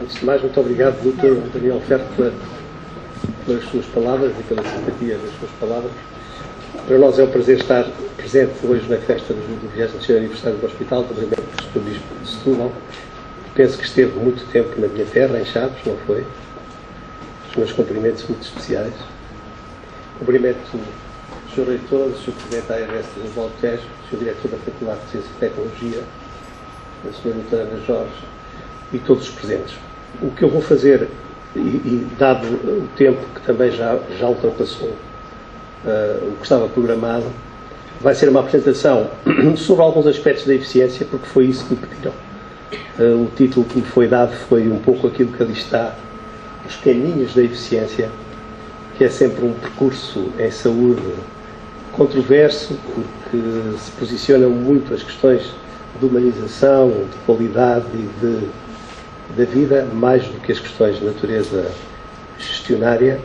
Antes de mais, muito obrigado, Dr. Daniel Ferro, pelas suas palavras e pela simpatia das suas palavras. Para nós é um prazer estar presente hoje na festa do 20º aniversário do Hospital, também do Sr. Bispo de Setúbal. Penso que esteve muito tempo na minha terra, em Chaves, não foi? Os meus cumprimentos muito especiais. Cumprimento o Sr. Reitor, o Sr. Presidente da ARS de João Tejo, o Sr. Diretor da Faculdade de Ciência e Tecnologia, a Sra. Doutora Ana Jorge e todos os presentes. O que eu vou fazer, e dado o tempo que também já ultrapassou o que estava programado, vai ser uma apresentação sobre alguns aspectos da eficiência, porque foi isso que me pediram. O título que me foi dado foi um pouco aquilo que ali está, os caminhos da eficiência, que é sempre um percurso em saúde controverso, porque se posicionam muito as questões de humanização, de qualidade e da vida, mais do que as questões de natureza gestionária,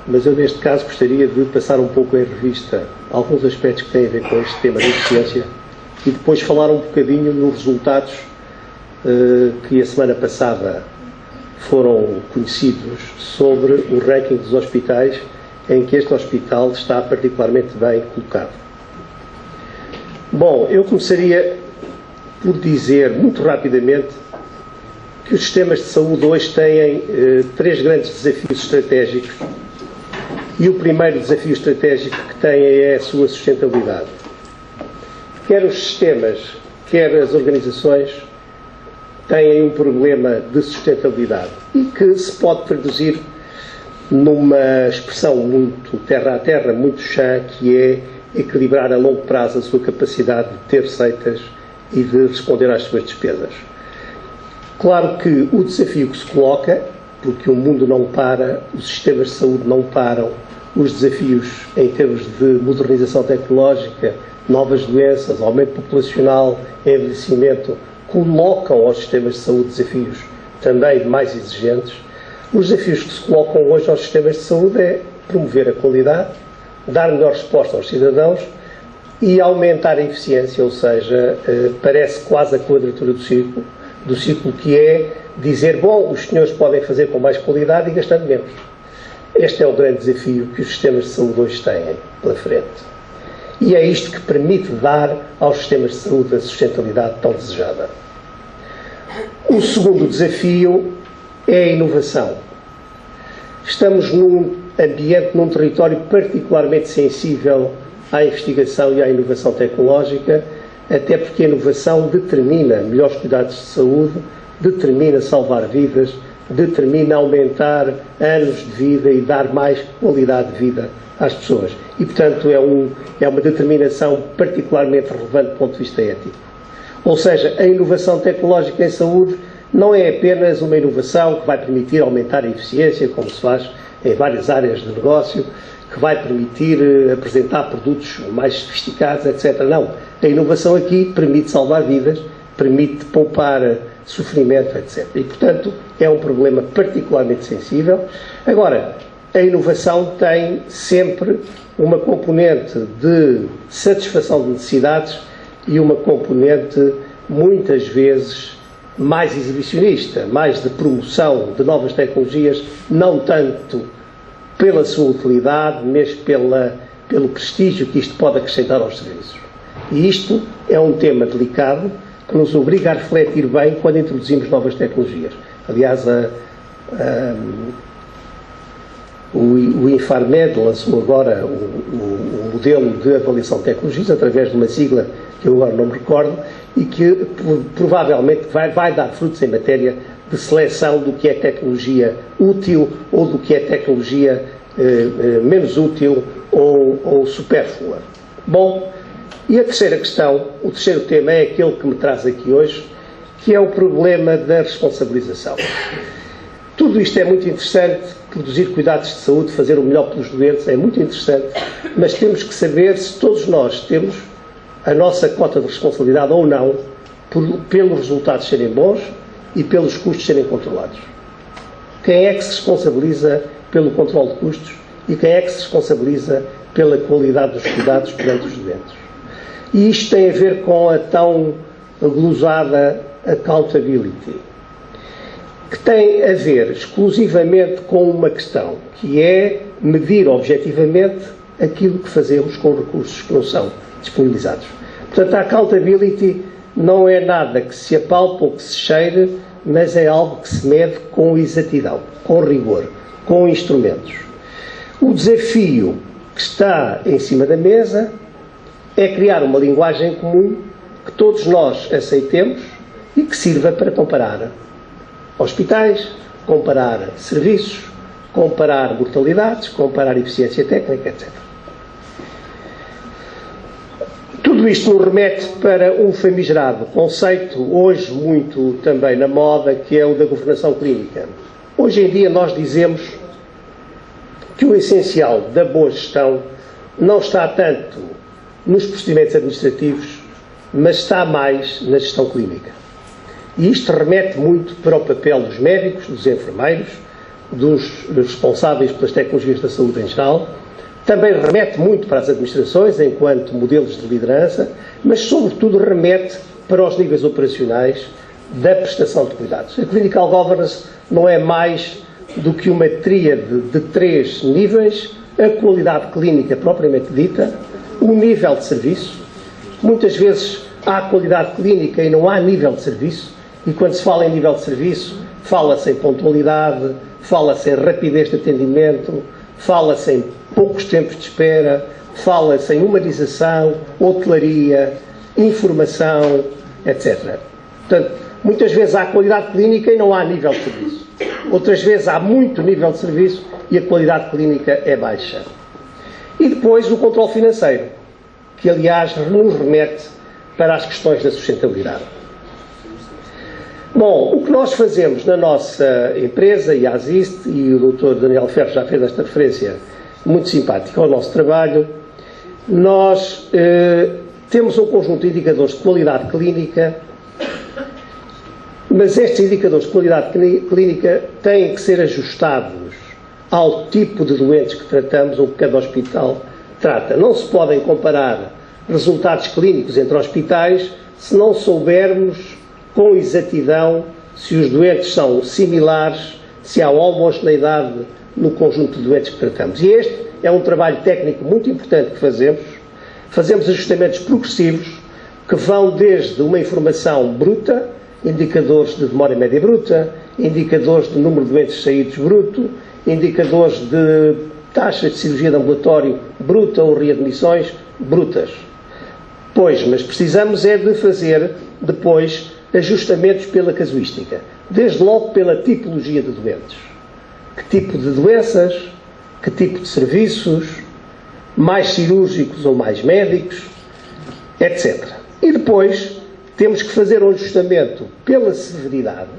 mas eu neste caso gostaria de passar um pouco em revista alguns aspectos que têm a ver com este tema da eficiência e depois falar um bocadinho nos resultados que a semana passada foram conhecidos sobre o ranking dos hospitais, em que este hospital está particularmente bem colocado. Bom, eu começaria por dizer muito rapidamente que os sistemas de saúde hoje têm três grandes desafios estratégicos, e o primeiro desafio estratégico que têm é a sua sustentabilidade. Quer os sistemas, quer as organizações têm um problema de sustentabilidade e que se pode traduzir numa expressão muito terra a terra, muito chã, que é equilibrar a longo prazo a sua capacidade de ter receitas e de responder às suas despesas. Claro que o desafio que se coloca, porque o mundo não para, os sistemas de saúde não param, os desafios em termos de modernização tecnológica, novas doenças, aumento populacional, envelhecimento, colocam aos sistemas de saúde desafios também mais exigentes. Os desafios que se colocam hoje aos sistemas de saúde é promover a qualidade, dar melhor resposta aos cidadãos e aumentar a eficiência, ou seja, parece quase a quadratura do ciclo que é dizer, bom, os senhores podem fazer com mais qualidade e gastando menos. Este é o grande desafio que os sistemas de saúde hoje têm pela frente. E é isto que permite dar aos sistemas de saúde a sustentabilidade tão desejada. O segundo desafio é a inovação. Estamos num ambiente, num território particularmente sensível à investigação e à inovação tecnológica, até porque a inovação determina melhores cuidados de saúde, determina salvar vidas, determina aumentar anos de vida e dar mais qualidade de vida às pessoas. E, portanto, é uma determinação particularmente relevante do ponto de vista ético. Ou seja, a inovação tecnológica em saúde não é apenas uma inovação que vai permitir aumentar a eficiência, como se faz em várias áreas de negócio, que vai permitir apresentar produtos mais sofisticados, etc. Não. A inovação aqui permite salvar vidas, permite poupar sofrimento, etc. E, portanto, é um problema particularmente sensível. Agora, a inovação tem sempre uma componente de satisfação de necessidades e uma componente, muitas vezes, mais exibicionista, mais de promoção de novas tecnologias, não tanto pela sua utilidade, mas pelo prestígio que isto pode acrescentar aos serviços. E isto é um tema delicado que nos obriga a refletir bem quando introduzimos novas tecnologias. Aliás, o Infarmed lançou agora o modelo de avaliação de tecnologias através de uma sigla que eu agora não me recordo e que provavelmente vai dar frutos em matéria de seleção do que é tecnologia útil ou do que é tecnologia menos útil ou supérflua. Bom, e a terceira questão, o terceiro tema é aquele que me traz aqui hoje, que é o problema da responsabilização. Tudo isto é muito interessante, produzir cuidados de saúde, fazer o melhor pelos doentes, é muito interessante, mas temos que saber se todos nós temos a nossa cota de responsabilidade ou não, pelos resultados serem bons e pelos custos serem controlados. Quem é que se responsabiliza pelo controle de custos e quem é que se responsabiliza pela qualidade dos cuidados perante os doentes? E isto tem a ver com a tão glosada accountability, que tem a ver exclusivamente com uma questão, que é medir objetivamente aquilo que fazemos com recursos que não são disponibilizados. Portanto, a accountability não é nada que se apalpe ou que se cheire, mas é algo que se mede com exatidão, com rigor, com instrumentos. O desafio que está em cima da mesa é criar uma linguagem comum que todos nós aceitemos e que sirva para comparar hospitais, comparar serviços, comparar mortalidades, comparar eficiência técnica, etc. Tudo isto nos remete para um famigerado conceito, hoje muito também na moda, que é o da governação clínica. Hoje em dia nós dizemos que o essencial da boa gestão não está tanto nos procedimentos administrativos, mas está mais na gestão clínica. E isto remete muito para o papel dos médicos, dos enfermeiros, dos responsáveis pelas tecnologias da saúde em geral. Também remete muito para as administrações, enquanto modelos de liderança, mas, sobretudo, remete para os níveis operacionais da prestação de cuidados. A Clinical Governance não é mais do que uma tríade de 3 níveis: a qualidade clínica propriamente dita, o nível de serviço. Muitas vezes há qualidade clínica e não há nível de serviço, e quando se fala em nível de serviço, fala-se em pontualidade, fala-se em rapidez de atendimento, fala-se em poucos tempos de espera, fala-se em humanização, hotelaria, informação, etc. Portanto, muitas vezes há qualidade clínica e não há nível de serviço. Outras vezes há muito nível de serviço e a qualidade clínica é baixa. E depois o controle financeiro, que aliás nos remete para as questões da sustentabilidade. Bom, o que nós fazemos na nossa empresa, e a Asist, e o Dr. Daniel Ferro já fez esta referência muito simpática ao nosso trabalho, nós temos um conjunto de indicadores de qualidade clínica, mas estes indicadores de qualidade clínica têm que ser ajustados ao tipo de doentes que tratamos ou que cada hospital trata. Não se podem comparar resultados clínicos entre hospitais se não soubermos com exatidão se os doentes são similares, se há homogeneidade no conjunto de doentes que tratamos. E este é um trabalho técnico muito importante que fazemos. Fazemos ajustamentos progressivos que vão desde uma informação bruta, indicadores de demora média bruta, indicadores de número de doentes saídos bruto, indicadores de taxas de cirurgia de ambulatório bruta ou readmissões brutas. Pois, mas precisamos é de fazer depois ajustamentos pela casuística, desde logo pela tipologia de doentes. Que tipo de doenças, que tipo de serviços, mais cirúrgicos ou mais médicos, etc. E depois temos que fazer um ajustamento pela severidade,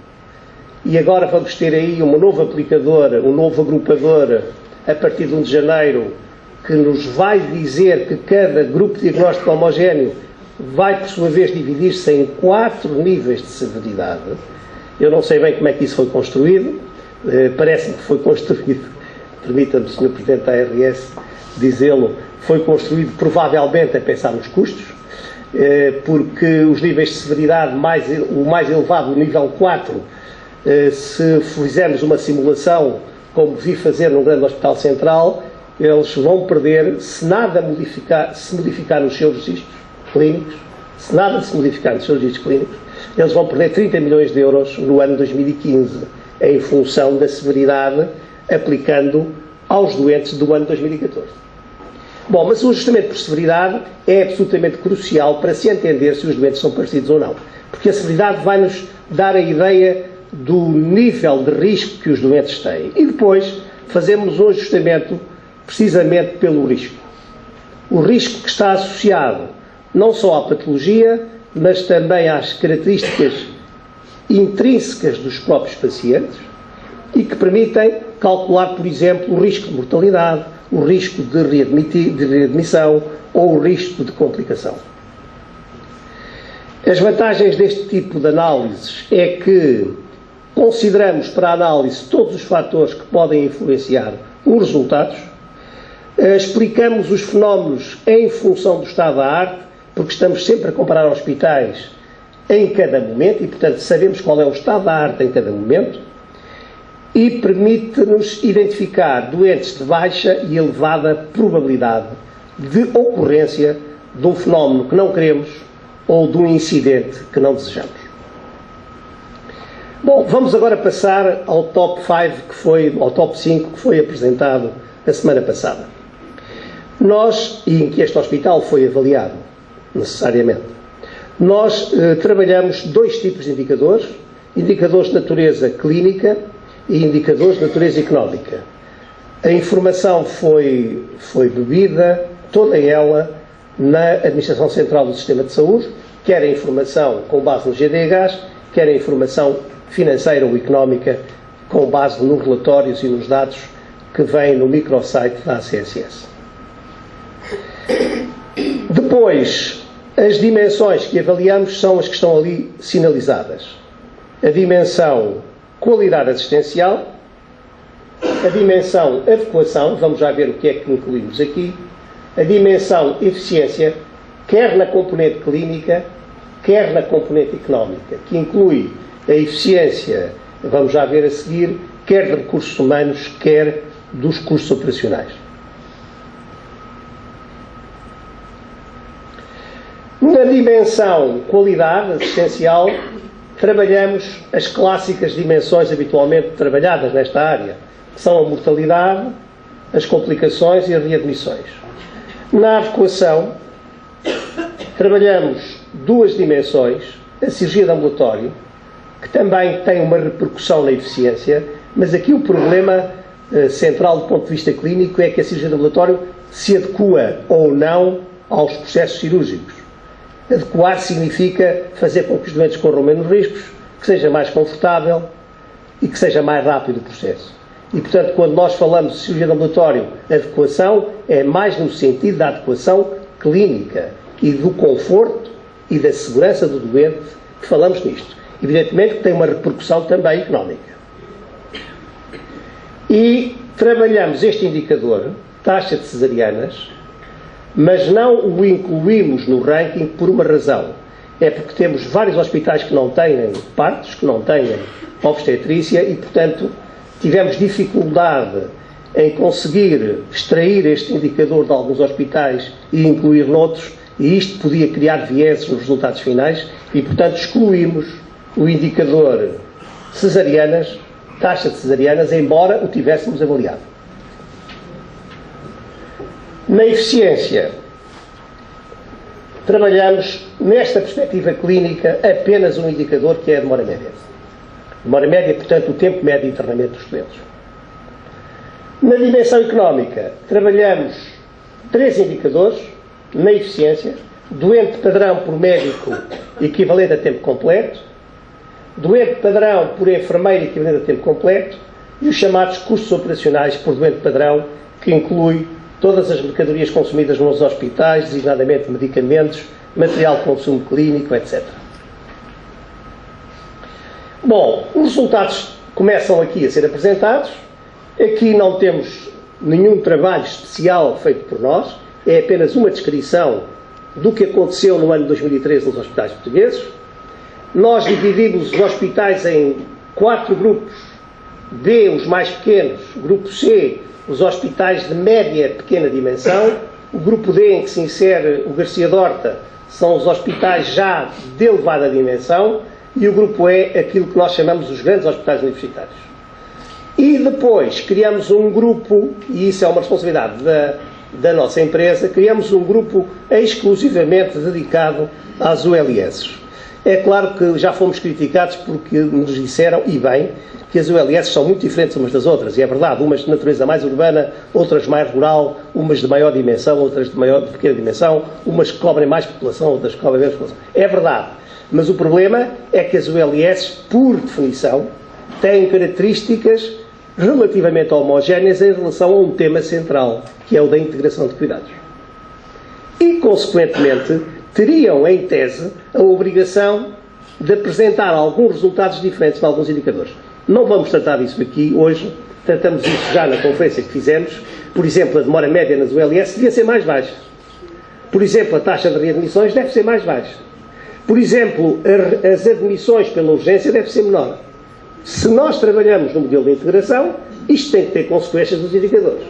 e agora vamos ter aí um novo aplicador, um novo agrupador, a partir de 1 de janeiro, que nos vai dizer que cada grupo diagnóstico homogéneo vai, por sua vez, dividir-se em 4 níveis de severidade. Eu não sei bem como é que isso foi construído, parece-me que foi construído, permita-me, Sr. Presidente da ARS, dizê-lo, foi construído provavelmente a pensar nos custos, porque os níveis de severidade, o mais elevado, o nível 4, se fizermos uma simulação, como vi fazer num grande hospital central, eles vão perder, se nada se modificar nos seus registros clínicos, eles vão perder 30 milhões de euros no ano 2015, em função da severidade, aplicando aos doentes do ano 2014. Bom, mas o ajustamento por severidade é absolutamente crucial para se entender se os doentes são parecidos ou não, porque a severidade vai-nos dar a ideia do nível de risco que os doentes têm. E depois fazemos um ajustamento precisamente pelo risco. O risco que está associado não só à patologia, mas também às características intrínsecas dos próprios pacientes e que permitem calcular, por exemplo, o risco de mortalidade, o risco de readmissão ou o risco de complicação. As vantagens deste tipo de análises é que consideramos para a análise todos os fatores que podem influenciar os resultados, explicamos os fenómenos em função do estado da arte, porque estamos sempre a comparar hospitais em cada momento e, portanto, sabemos qual é o estado da arte em cada momento, e permite-nos identificar doentes de baixa e elevada probabilidade de ocorrência de um fenómeno que não queremos ou de um incidente que não desejamos. Bom, vamos agora passar ao top 5, ao top 5 que foi apresentado a semana passada. Nós, e em que este hospital foi avaliado, necessariamente, nós trabalhamos dois tipos de indicadores de natureza clínica e indicadores de natureza económica. A informação foi bebida, toda ela, na Administração Central do Sistema de Saúde, quer a informação com base no GDHs, quer a informação financeira ou económica com base nos relatórios e nos dados que vêm no microsite da ACSS. Depois, as dimensões que avaliamos são as que estão ali sinalizadas. A dimensão qualidade assistencial, a dimensão adequação, vamos já ver o que é que incluímos aqui, a dimensão eficiência, quer na componente clínica, quer na componente económica, que inclui a eficiência, vamos já ver a seguir, quer de recursos humanos, quer dos custos operacionais. Na dimensão qualidade assistencial, trabalhamos as clássicas dimensões habitualmente trabalhadas nesta área, que são a mortalidade, as complicações e as readmissões. Na adequação, trabalhamos duas dimensões, a cirurgia de ambulatório, que também tem uma repercussão na eficiência, mas aqui o problema central do ponto de vista clínico é que a cirurgia de ambulatório se adequa ou não aos processos cirúrgicos. Adequar significa fazer com que os doentes corram menos riscos, que seja mais confortável e que seja mais rápido o processo. E, portanto, quando nós falamos de cirurgia de ambulatório, adequação é mais no sentido da adequação clínica e do conforto e da segurança do doente que falamos nisto. Evidentemente que tem uma repercussão também económica. E trabalhamos este indicador, taxa de cesarianas, mas não o incluímos no ranking por uma razão. É porque temos vários hospitais que não têm partos, que não têm obstetrícia e, portanto, tivemos dificuldade em conseguir extrair este indicador de alguns hospitais e incluir noutros, e isto podia criar vieses nos resultados finais e, portanto, excluímos o indicador cesarianas, taxa de cesarianas, embora o tivéssemos avaliado. Na eficiência, trabalhamos, nesta perspectiva clínica, apenas um indicador que é a demora média. Demora média, portanto, o tempo médio de internamento dos doentes. Na dimensão económica, trabalhamos três indicadores. Na eficiência, doente padrão por médico equivalente a tempo completo, doente padrão por enfermeiro equivalente a tempo completo e os chamados custos operacionais por doente padrão, que inclui todas as mercadorias consumidas nos hospitais, designadamente medicamentos, material de consumo clínico, etc. Bom, os resultados começam aqui a ser apresentados. Aqui não temos nenhum trabalho especial feito por nós, é apenas uma descrição do que aconteceu no ano de 2013 nos hospitais portugueses. Nós dividimos os hospitais em 4 grupos. B, os mais pequenos. Grupo C, os hospitais de média pequena dimensão. O grupo D, em que se insere o Garcia Dorta, são os hospitais já de elevada dimensão. E o grupo E, aquilo que nós chamamos os grandes hospitais universitários. E depois criamos um grupo, e isso é uma responsabilidade da nossa empresa, criamos um grupo exclusivamente dedicado às ULS. É claro que já fomos criticados porque nos disseram, e bem, que as ULS são muito diferentes umas das outras, e é verdade, umas de natureza mais urbana, outras mais rural, umas de maior dimensão, outras de pequena dimensão, umas que cobrem mais população, outras que cobrem menos população. É verdade, mas o problema é que as ULS, por definição, têm características relativamente homogéneas em relação a um tema central, que é o da integração de cuidados. E, consequentemente, teriam, em tese, a obrigação de apresentar alguns resultados diferentes em alguns indicadores. Não vamos tratar disso aqui hoje, tratamos isso já na conferência que fizemos. Por exemplo, a demora média nas ULS devia ser mais baixa. Por exemplo, a taxa de readmissões deve ser mais baixa. Por exemplo, as admissões pela urgência deve ser menor. Se nós trabalhamos no modelo de integração, isto tem que ter consequências dos indicadores.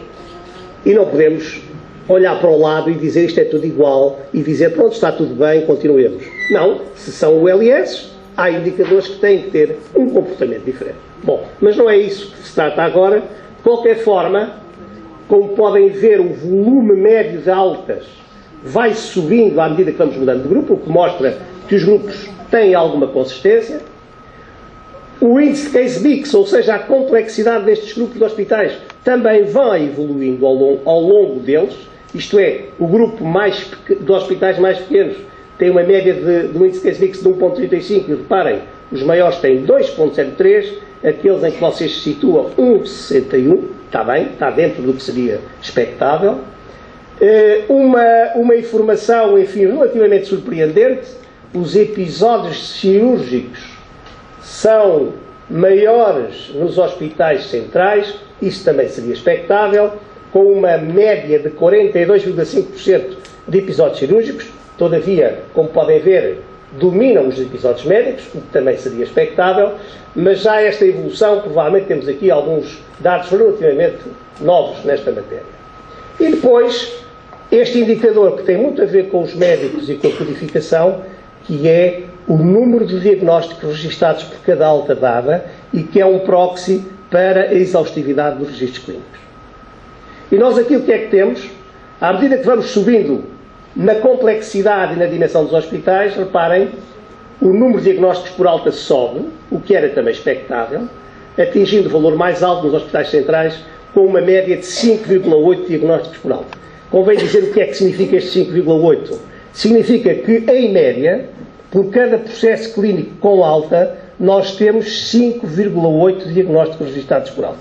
E não podemos olhar para o lado e dizer isto é tudo igual e dizer pronto, está tudo bem, continuemos. Não, se são ULS, há indicadores que têm que ter um comportamento diferente. Bom, mas não é isso que se trata agora. De qualquer forma, como podem ver, o volume médio de altas vai subindo à medida que vamos mudando de grupo, o que mostra que os grupos têm alguma consistência. O índice de case mix, ou seja, a complexidade destes grupos de hospitais, também vai evoluindo ao longo deles. Isto é, o grupo de hospitais mais pequenos tem uma média do índice de case mix de 1,35 e reparem, os maiores têm 2,03, aqueles em que vocês se situam 1,61, está bem, está dentro do que seria expectável. Uma informação, enfim, relativamente surpreendente, os episódios cirúrgicos são maiores nos hospitais centrais, isso também seria expectável, com uma média de 42,5% de episódios cirúrgicos. Todavia, como podem ver, dominam os episódios médicos, o que também seria expectável, mas já esta evolução, provavelmente temos aqui alguns dados relativamente novos nesta matéria. E depois, este indicador que tem muito a ver com os médicos e com a codificação, que é o número de diagnósticos registados por cada alta dada e que é um proxy para a exaustividade dos registros clínicos. E nós aqui o que é que temos? À medida que vamos subindo na complexidade e na dimensão dos hospitais, reparem, o número de diagnósticos por alta sobe, o que era também expectável, atingindo o valor mais alto nos hospitais centrais, com uma média de 5,8 diagnósticos por alta. Convém dizer o que é que significa este 5,8. Significa que, em média, por cada processo clínico com alta, nós temos 5,8 diagnósticos registados por alta.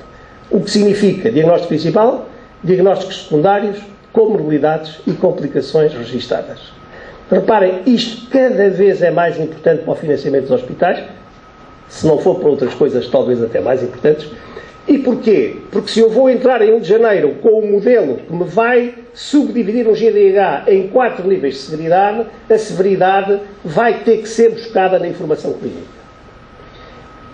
O que significa diagnóstico principal, diagnósticos secundários, comorbilidades e complicações registadas. Reparem, isto cada vez é mais importante para o financiamento dos hospitais, se não for para outras coisas talvez até mais importantes. E porquê? Porque se eu vou entrar em 1 de janeiro com um modelo que me vai subdividir um GDH em 4 níveis de severidade, a severidade vai ter que ser buscada na informação clínica.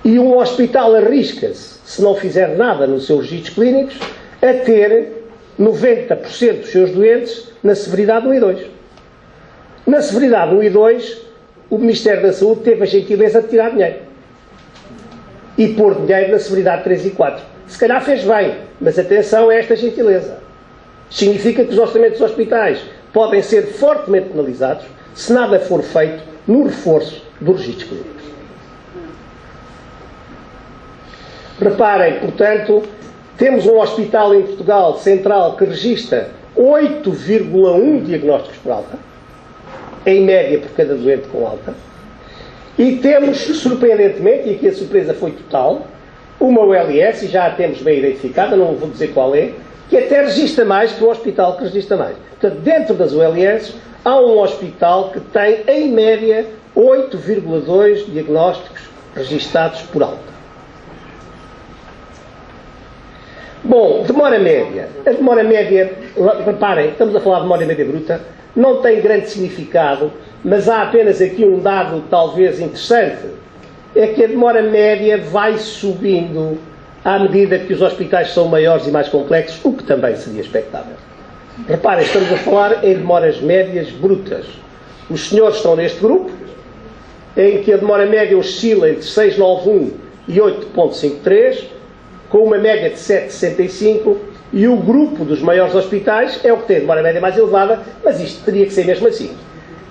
E um hospital arrisca-se, se não fizer nada nos seus registros clínicos, a ter 90% dos seus doentes na severidade 1 e 2. Na severidade 1 e 2, o Ministério da Saúde teve a gentileza de tirar dinheiro e pôr dinheiro na severidade 3 e 4. Se calhar fez bem, mas atenção a esta gentileza. Significa que os orçamentos dos hospitais podem ser fortemente penalizados se nada for feito no reforço dos registros clínicos. Reparem, portanto, temos um hospital em Portugal central que registra 8,1 diagnósticos por alta, em média por cada doente com alta, e temos, surpreendentemente, e aqui a surpresa foi total, uma ULS, e já a temos bem identificada, não vou dizer qual é, que até registra mais que o hospital que registra mais. Portanto, dentro das ULS, há um hospital que tem, em média, 8,2 diagnósticos registados por alta. Bom, demora média. A demora média, reparem, estamos a falar de demora média bruta, não tem grande significado, mas há apenas aqui um dado talvez interessante, é que a demora média vai subindo à medida que os hospitais são maiores e mais complexos, o que também seria expectável. Reparem, estamos a falar em demoras médias brutas. Os senhores estão neste grupo, em que a demora média oscila entre 6,91 e 8,53, com uma média de 7,65, e o grupo dos maiores hospitais é o que tem a demora média mais elevada, mas isto teria que ser mesmo assim.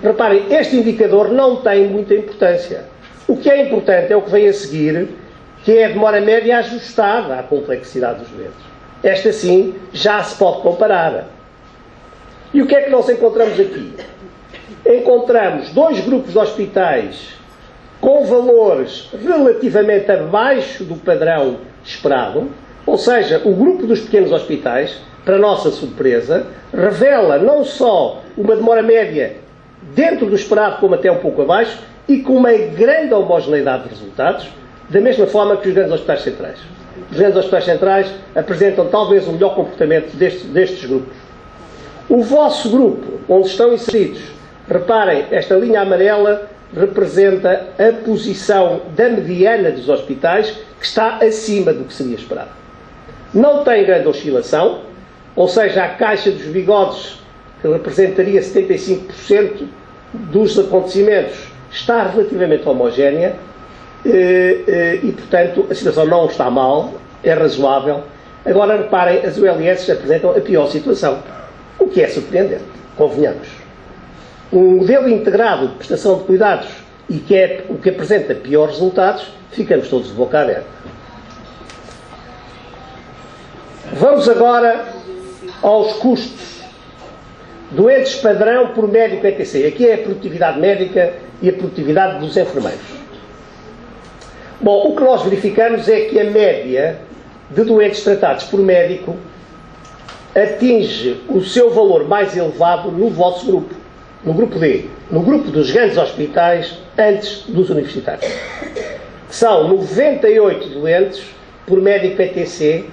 Reparem, este indicador não tem muita importância. O que é importante é o que vem a seguir, que é a demora média ajustada à complexidade dos doentes. Esta sim já se pode comparar. E o que é que nós encontramos aqui? Encontramos 2 grupos de hospitais com valores relativamente abaixo do padrão esperado, ou seja, o grupo dos pequenos hospitais, para nossa surpresa, revela não só uma demora média dentro do esperado, como até um pouco abaixo, e com uma grande homogeneidade de resultados, da mesma forma que os grandes hospitais centrais. Os grandes hospitais centrais apresentam talvez o melhor comportamento destes grupos. O vosso grupo, onde estão inseridos, reparem, esta linha amarela representa a posição da mediana dos hospitais, que está acima do que seria esperado. Não tem grande oscilação, ou seja, a Caixa dos Bigodes, que representaria 75% dos acontecimentos, está relativamente homogénea e, portanto, a situação não está mal, é razoável. Agora, reparem, as ULS apresentam a pior situação, o que é surpreendente, convenhamos. Um modelo integrado de prestação de cuidados e que é o que apresenta piores resultados, ficamos todos de boca aberta. Vamos agora aos custos. Doentes padrão por médico ETC. Aqui é a produtividade médica e a produtividade dos enfermeiros. Bom, o que nós verificamos é que a média de doentes tratados por médico atinge o seu valor mais elevado no vosso grupo, no grupo D, no grupo dos grandes hospitais antes dos universitários. São 98 doentes por médico ETC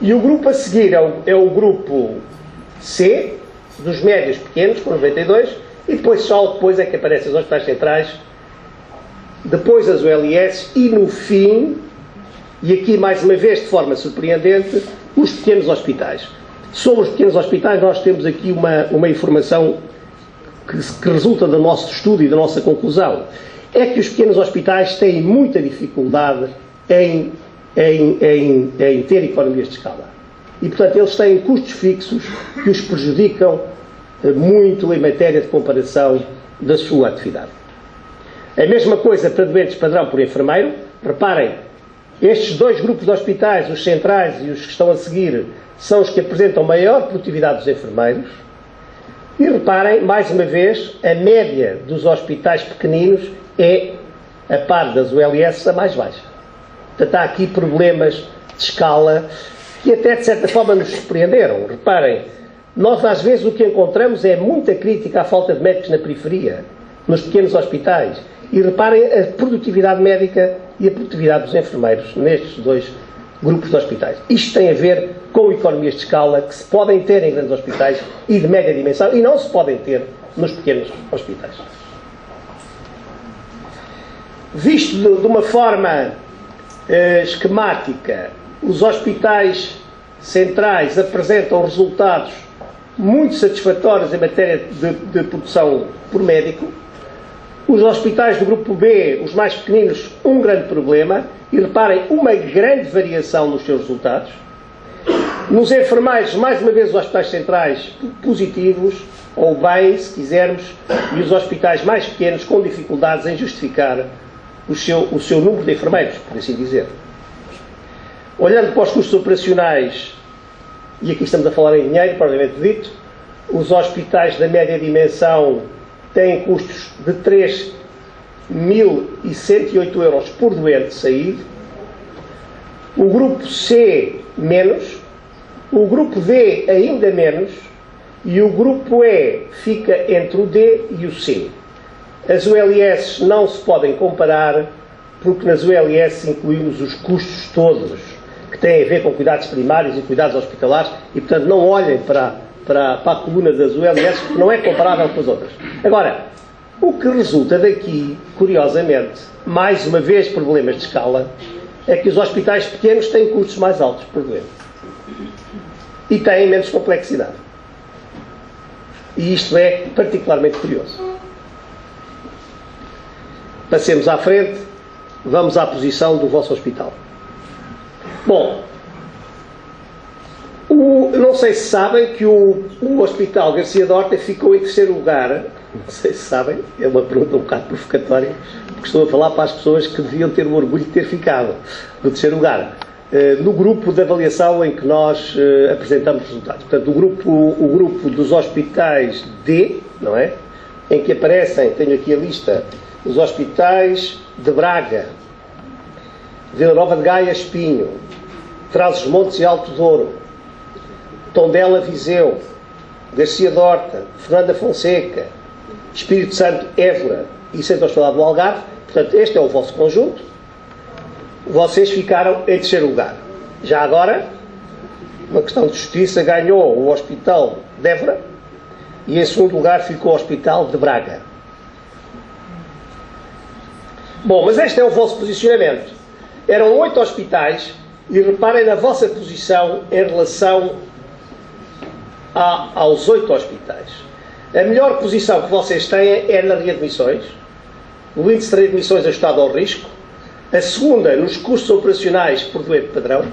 e o grupo a seguir é o grupo C, dos médios pequenos, com 92, e depois só depois é que aparecem os hospitais centrais, depois as ULS e no fim, e aqui mais uma vez de forma surpreendente, os pequenos hospitais. Sobre os pequenos hospitais nós temos aqui uma informação que resulta do nosso estudo e da nossa conclusão. É que os pequenos hospitais têm muita dificuldade em ter economias de escala. E, portanto, eles têm custos fixos que os prejudicam muito em matéria de comparação da sua atividade. A mesma coisa para doentes padrão por enfermeiro. Reparem, estes dois grupos de hospitais, os centrais e os que estão a seguir, são os que apresentam maior produtividade dos enfermeiros. E reparem, mais uma vez, a média dos hospitais pequeninos é, a par das ULS, a mais baixa. Portanto, há aqui problemas de escala que até, de certa forma, nos surpreenderam. Reparem, nós às vezes o que encontramos é muita crítica à falta de médicos na periferia, nos pequenos hospitais. E reparem a produtividade médica e a produtividade dos enfermeiros nestes dois grupos de hospitais. Isto tem a ver com economias de escala que se podem ter em grandes hospitais e de média dimensão e não se podem ter nos pequenos hospitais. Visto de uma forma esquemática, os hospitais centrais apresentam resultados muito satisfatórios em matéria de produção por médico. Os hospitais do grupo B, os mais pequeninos, um grande problema. E reparem, uma grande variação nos seus resultados. Nos enfermeiros, mais uma vez, os hospitais centrais positivos, ou bem, se quisermos, e os hospitais mais pequenos com dificuldades em justificar o seu número de enfermeiros, por assim dizer. Olhando para os custos operacionais, e aqui estamos a falar em dinheiro, propriamente dito, os hospitais da média dimensão têm custos de 3.108 euros por doente saído. O grupo C, menos. O grupo D, ainda menos. E o grupo E fica entre o D e o C. As ULS não se podem comparar, porque nas ULS incluímos os custos todos que têm a ver com cuidados primários e cuidados hospitalares e, portanto, não olhem para a coluna das ULS, porque não é comparável com as outras. Agora, o que resulta daqui, curiosamente, mais uma vez problemas de escala, é que os hospitais pequenos têm custos mais altos por doente. E têm menos complexidade. E isto é particularmente curioso. Passemos à frente, vamos à posição do vosso hospital. Bom, não sei se sabem que o Hospital Garcia de Horta ficou em terceiro lugar. Não sei se sabem, é uma pergunta um bocado provocatória, porque estou a falar para as pessoas que deviam ter o orgulho de ter ficado no terceiro lugar. No grupo de avaliação em que nós apresentamos resultados. Portanto, o grupo dos hospitais D, não é? Em que aparecem, tenho aqui a lista, os hospitais de Braga, Vila Nova de Gaia, Espinho, Trás-os-Montes e Alto Douro, Tondela, Viseu, Garcia de Horta, Fernanda Fonseca, Espírito Santo, Évora e Centro Hospitalar do Algarve. Portanto, este é o vosso conjunto. Vocês ficaram em terceiro lugar. Já agora, uma questão de justiça, ganhou o Hospital de Évora e em segundo lugar ficou o Hospital de Braga. Bom, mas este é o vosso posicionamento. Eram 8 hospitais e reparem na vossa posição em relação aos 8 hospitais. A melhor posição que vocês têm é na readmissões, o índice de readmissões ajustado ao risco, a segunda nos custos operacionais por doente padrão,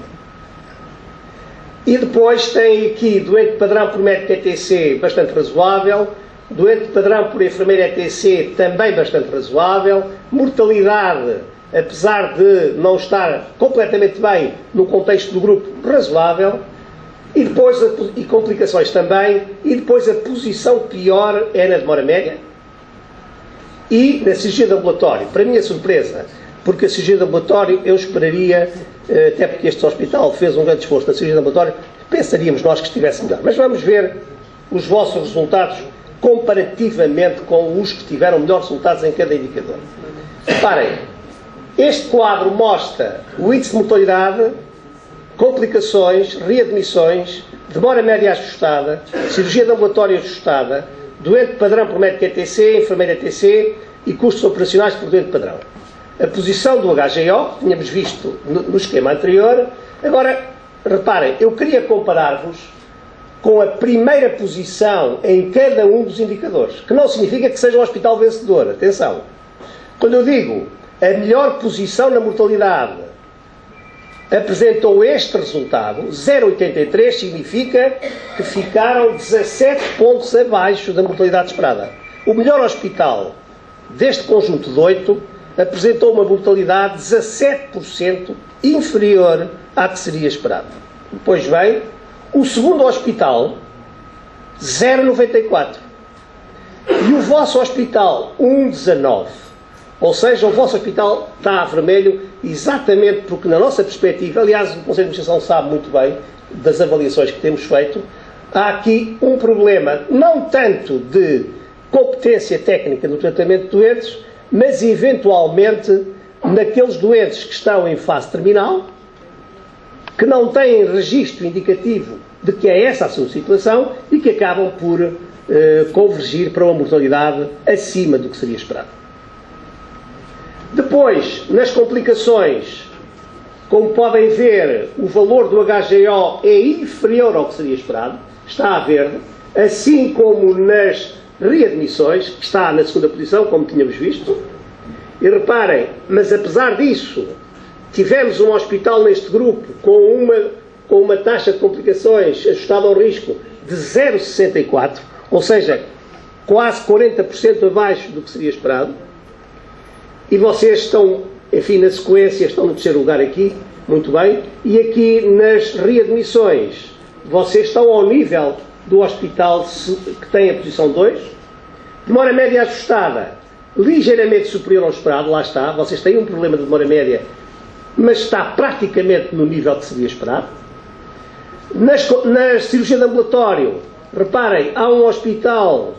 e depois tem aqui doente padrão por médico ETC bastante razoável, doente padrão por enfermeiro ETC também bastante razoável, mortalidade, apesar de não estar completamente bem no contexto do grupo, razoável, e depois e complicações também, e depois a posição pior é na demora média e na cirurgia de ambulatório. Para minha surpresa, porque a cirurgia de ambulatório eu esperaria, até porque este hospital fez um grande esforço na cirurgia de ambulatório, pensaríamos nós que estivesse melhor. Mas vamos ver os vossos resultados comparativamente com os que tiveram melhores resultados em cada indicador. Reparem, este quadro mostra o índice de mortalidade, complicações, readmissões, demora média ajustada, cirurgia de ambulatório ajustada, doente padrão por médico ETC, enfermeiro ETC e custos operacionais por doente padrão. A posição do HGO, que tínhamos visto no esquema anterior. Agora, reparem, eu queria comparar-vos com a primeira posição em cada um dos indicadores, que não significa que seja um hospital vencedor. Atenção. Quando eu digo a melhor posição na mortalidade apresentou este resultado, 0,83, significa que ficaram 17 pontos abaixo da mortalidade esperada. O melhor hospital deste conjunto de 8 apresentou uma mortalidade 17% inferior à que seria esperado. Depois vem o segundo hospital, 0,94. E o vosso hospital, 1,19. Ou seja, o vosso hospital está a vermelho exatamente porque, na nossa perspectiva, aliás, o Conselho de Administração sabe muito bem das avaliações que temos feito, há aqui um problema, não tanto de competência técnica no tratamento de doentes, mas eventualmente naqueles doentes que estão em fase terminal, que não têm registro indicativo de que é essa a sua situação e que acabam por convergir para uma mortalidade acima do que seria esperado. Depois, nas complicações, como podem ver, o valor do HGO é inferior ao que seria esperado, está a verde, assim como nas readmissões, que está na segunda posição, como tínhamos visto. E reparem, mas apesar disso, tivemos um hospital neste grupo com uma taxa de complicações ajustada ao risco de 0,64, ou seja, quase 40% abaixo do que seria esperado. E vocês estão, enfim, na sequência, estão no terceiro lugar aqui, muito bem, e aqui nas readmissões, vocês estão ao nível do hospital que tem a posição 2, demora média ajustada, ligeiramente superior ao esperado, lá está, vocês têm um problema de demora média, mas está praticamente no nível que seria esperado. Nas cirurgia de ambulatório, reparem, há um hospital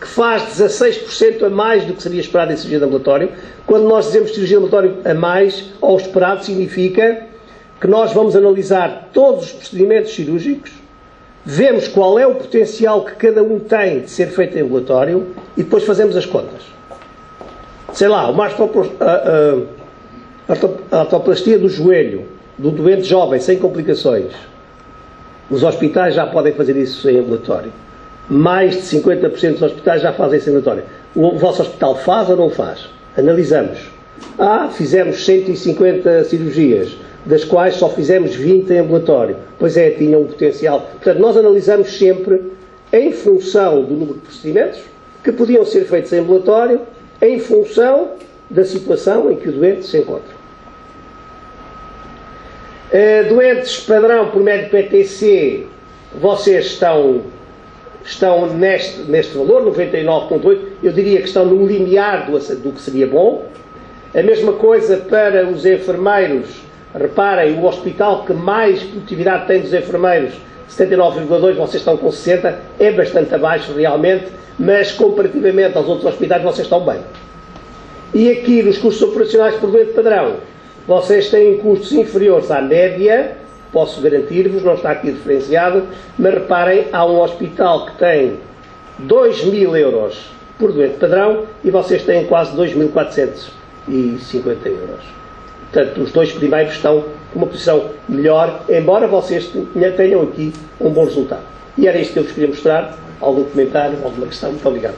que faz 16% a mais do que seria esperado em cirurgia de ambulatório. Quando nós dizemos cirurgia de ambulatório a mais, ao esperado, significa que nós vamos analisar todos os procedimentos cirúrgicos, vemos qual é o potencial que cada um tem de ser feito em ambulatório e depois fazemos as contas. Sei lá, uma artroplastia do joelho, do doente jovem, sem complicações. Os hospitais já podem fazer isso em ambulatório. Mais de 50% dos hospitais já fazem isso em ambulatório. O vosso hospital faz ou não faz? Analisamos. Fizemos 150 cirurgias, das quais só fizemos 20 em ambulatório. Pois é, tinham um potencial. Portanto, nós analisamos sempre em função do número de procedimentos que podiam ser feitos em ambulatório, em função da situação em que o doente se encontra. Doentes padrão por médico ETC, vocês estão neste valor, 99,8, eu diria que estão no limiar do que seria bom. A mesma coisa para os enfermeiros, reparem, o hospital que mais produtividade tem dos enfermeiros, 79,2, vocês estão com 60, é bastante abaixo realmente, mas comparativamente aos outros hospitais vocês estão bem. E aqui nos custos operacionais por doente padrão, vocês têm custos inferiores à média, posso garantir-vos, não está aqui diferenciado, mas reparem, há um hospital que tem 2.000 euros por doente padrão e vocês têm quase 2.400. euros. Portanto, os dois primeiros estão com uma posição melhor, embora vocês tenham aqui um bom resultado. E era isto que eu vos queria mostrar. Algum comentário, alguma questão? Muito obrigado.